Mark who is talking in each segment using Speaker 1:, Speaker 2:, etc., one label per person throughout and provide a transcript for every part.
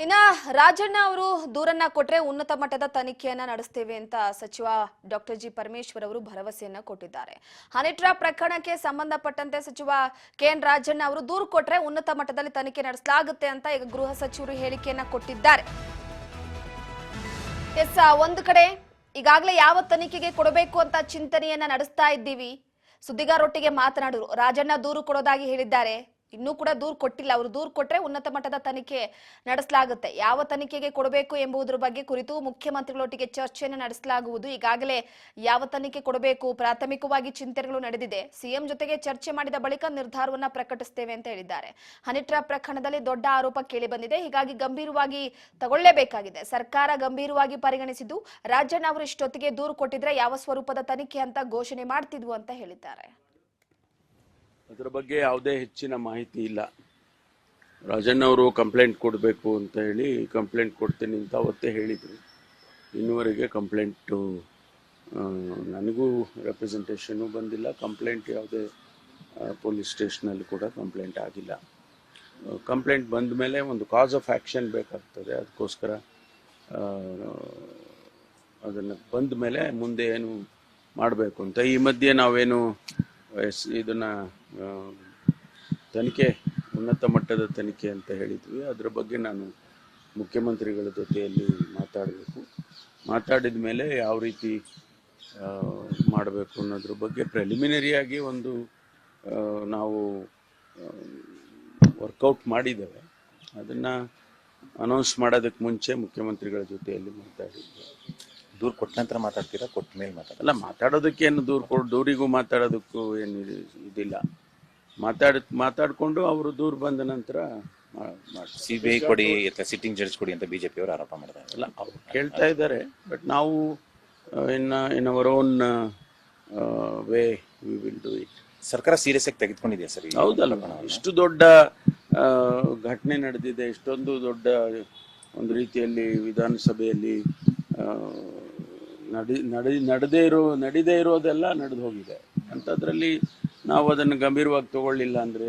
Speaker 1: ಇನ್ನ ರಾಜಣ್ಣ ಅವರು ದೂರನ್ನ ಕೊಟ್ರೆ ಉನ್ನತ ಮಟ್ಟದ ತನಿಖೆಯನ್ನ ನಡೆಸ್ತೇವೆ ಅಂತ ಸಚಿವ ಡಾಕ್ಟರ್ ಜಿ ಪರಮೇಶ್ವರ್ ಅವರು ಭರವಸೆಯನ್ನ ಕೊಟ್ಟಿದ್ದಾರೆ. ಹನಿ ಟ್ರ್ಯಾಪ್ ಪ್ರಕರಣಕ್ಕೆ ಸಂಬಂಧಪಟ್ಟಂತೆ ಸಚಿವ ಕೆಎನ್ ರಾಜಣ್ಣ ಅವರು ದೂರು ಕೊಟ್ರೆ ಉನ್ನತ ಮಟ್ಟದಲ್ಲಿ ತನಿಖೆ ನಡೆಸಲಾಗುತ್ತೆ ಅಂತ ಈಗ ಗೃಹ ಸಚಿವರು ಹೇಳಿಕೆಯನ್ನ ಕೊಟ್ಟಿದ್ದಾರೆ. ಒಂದು ಕಡೆ ಈಗಾಗಲೇ ಯಾವ ತನಿಖೆಗೆ ಕೊಡಬೇಕು ಅಂತ ಚಿಂತನೆಯನ್ನ ನಡೆಸ್ತಾ ಇದ್ದೀವಿ. ಸುದ್ದಿಗಾರರೊಟ್ಟಿಗೆ ಮಾತನಾಡಿದ್ರು. ರಾಜಣ್ಣ ದೂರು ಕೊಡೋದಾಗಿ ಹೇಳಿದ್ದಾರೆ. ಇನ್ನೂ ಕೂಡ ದೂರು ಕೊಟ್ಟಿಲ್ಲ. ಅವರು ದೂರು ಕೊಟ್ರೆ ಉನ್ನತ ಮಟ್ಟದ ತನಿಖೆ ನಡೆಸಲಾಗುತ್ತೆ. ಯಾವ ತನಿಖೆಗೆ ಕೊಡಬೇಕು ಎಂಬುದರ ಬಗ್ಗೆ ಕುರಿತು ಮುಖ್ಯಮಂತ್ರಿಗಳೊಟ್ಟಿಗೆ ಚರ್ಚೆಯನ್ನು ನಡೆಸಲಾಗುವುದು. ಈಗಾಗಲೇ ಯಾವ ತನಿಖೆ ಕೊಡಬೇಕು ಪ್ರಾಥಮಿಕವಾಗಿ ಚಿಂತನೆಗಳು ನಡೆದಿದೆ. ಸಿಎಂ ಜೊತೆಗೆ ಚರ್ಚೆ ಮಾಡಿದ ಬಳಿಕ ನಿರ್ಧಾರವನ್ನ ಪ್ರಕಟಿಸುತ್ತೇವೆ ಅಂತ ಹೇಳಿದ್ದಾರೆ. ಹನಿ ಟ್ರ್ಯಾಪ್ ಪ್ರಕರಣದಲ್ಲಿ ದೊಡ್ಡ ಆರೋಪ ಕೇಳಿ ಬಂದಿದೆ. ಹೀಗಾಗಿ ಗಂಭೀರವಾಗಿ ತಗೊಳ್ಳಲೇಬೇಕಾಗಿದೆ. ಸರ್ಕಾರ ಗಂಭೀರವಾಗಿ ಪರಿಗಣಿಸಿದ್ದು ರಾಜಣ್ಣ ಅವರು ಇಷ್ಟೊತ್ತಿಗೆ ದೂರು ಕೊಟ್ಟಿದ್ರೆ ಯಾವ ಸ್ವರೂಪದ ತನಿಖೆ ಅಂತ ಘೋಷಣೆ ಮಾಡ್ತಿದ್ವು ಅಂತ ಹೇಳಿದ್ದಾರೆ.
Speaker 2: ಅದರ ಬಗ್ಗೆ ಯಾವುದೇ ಹೆಚ್ಚಿನ ಮಾಹಿತಿ ಇಲ್ಲ. ರಾಜಣ್ಣ ಅವರು ಕಂಪ್ಲೇಂಟ್ ಕೊಡಬೇಕು ಅಂತ ಹೇಳಿ ಕಂಪ್ಲೇಂಟ್ ಕೊಡ್ತೀನಿ ಅಂತ ಅವತ್ತೇ ಹೇಳಿದರು. ಇನ್ನುವರೆಗೆ ಕಂಪ್ಲೇಂಟು ನನಗೂ ರೆಪ್ರೆಸೆಂಟೇಷನು ಬಂದಿಲ್ಲ. ಕಂಪ್ಲೇಂಟ್ ಯಾವುದೇ ಪೊಲೀಸ್ ಸ್ಟೇಷನಲ್ಲಿ ಕೂಡ ಕಂಪ್ಲೇಂಟ್ ಆಗಿಲ್ಲ. ಕಂಪ್ಲೇಂಟ್ ಬಂದ ಮೇಲೆ ಒಂದು ಕಾಸ್ ಆಫ್ ಆ್ಯಕ್ಷನ್ ಬೇಕಾಗ್ತದೆ. ಅದಕ್ಕೋಸ್ಕರ ಅದನ್ನು ಬಂದ ಮೇಲೆ ಮುಂದೆ ಏನು ಮಾಡಬೇಕು ಅಂತ ಈ ಮಧ್ಯೆ ನಾವೇನು ಇದನ್ನು ತನಿಖೆ ಉನ್ನತ ಮಟ್ಟದ ತನಿಖೆ ಅಂತ ಹೇಳಿದ್ವಿ. ಅದರ ಬಗ್ಗೆ ನಾನು ಮುಖ್ಯಮಂತ್ರಿಗಳ ಜೊತೆಯಲ್ಲಿ ಮಾತಾಡಬೇಕು. ಮಾತಾಡಿದ ಮೇಲೆ ಯಾವ ರೀತಿ ಮಾಡಬೇಕು ಅನ್ನೋದ್ರ ಬಗ್ಗೆ ಪ್ರಿಲಿಮಿನರಿಯಾಗಿ ಒಂದು ನಾವು ವರ್ಕೌಟ್ ಮಾಡಿದ್ದೇವೆ. ಅದನ್ನು ಅನೌನ್ಸ್ ಮಾಡೋದಕ್ಕೆ ಮುಂಚೆ ಮುಖ್ಯಮಂತ್ರಿಗಳ ಜೊತೆಯಲ್ಲಿ ಮಾತಾಡಿದ್ವಿ.
Speaker 3: ದೂರು ಕೊಟ್ಟ ನಂತರ ಮಾತಾಡ್ತೀರಾ, ಕೊಟ್ಟ ಮೇಲೆ
Speaker 2: ಅಲ್ಲ, ಮಾತಾಡೋದಕ್ಕೇನು ದೂರಿಗೂ ಮಾತಾಡೋದಕ್ಕೂ ಏನು ಇದಿಲ್ಲ. ಮಾತಾಡಿಕೊಂಡು ಅವರು ದೂರು ಬಂದ ನಂತರ
Speaker 3: ಸಿಬಿಐ ಕೊಡಿ ಅಥವಾ ಸಿಟ್ಟಿಂಗ್ ಜಡ್ಜ್ ಕೊಡಿ ಅಂತ ಬಿಜೆಪಿ ಅವರು ಆರೋಪ ಮಾಡಿದ್ದಾರೆ.
Speaker 2: ಅಲ್ಲ, ಅವ್ರು ಕೇಳ್ತಾ ಇದ್ದಾರೆ. ಬಟ್ ನಾವು in our own way we will do it.
Speaker 3: ಸರ್ಕಾರ ಸೀರಿಯಸ್ ಆಗಿ ತೆಗೆದುಕೊಂಡಿದೆಯಾ ಸರ್?
Speaker 2: ಹೌದಲ್ಲ, ಇಷ್ಟು ದೊಡ್ಡ ಘಟನೆ ನಡೆದಿದೆ. ಇಷ್ಟೊಂದು ದೊಡ್ಡ ಒಂದು ರೀತಿಯಲ್ಲಿ ವಿಧಾನಸಭೆಯಲ್ಲಿ ನಡೀದೇ ಇರೋದೆಲ್ಲ ನಡೆದು ಹೋಗಿದೆ. ಅಂಥದ್ರಲ್ಲಿ ನಾವು ಅದನ್ನು ಗಂಭೀರವಾಗಿ ತಗೊಳ್ಳಿಲ್ಲ ಅಂದರೆ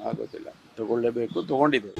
Speaker 2: ಆಗೋದಿಲ್ಲ. ತಗೊಳ್ಳೇಬೇಕು, ತಗೊಂಡಿದ್ದೇವೆ.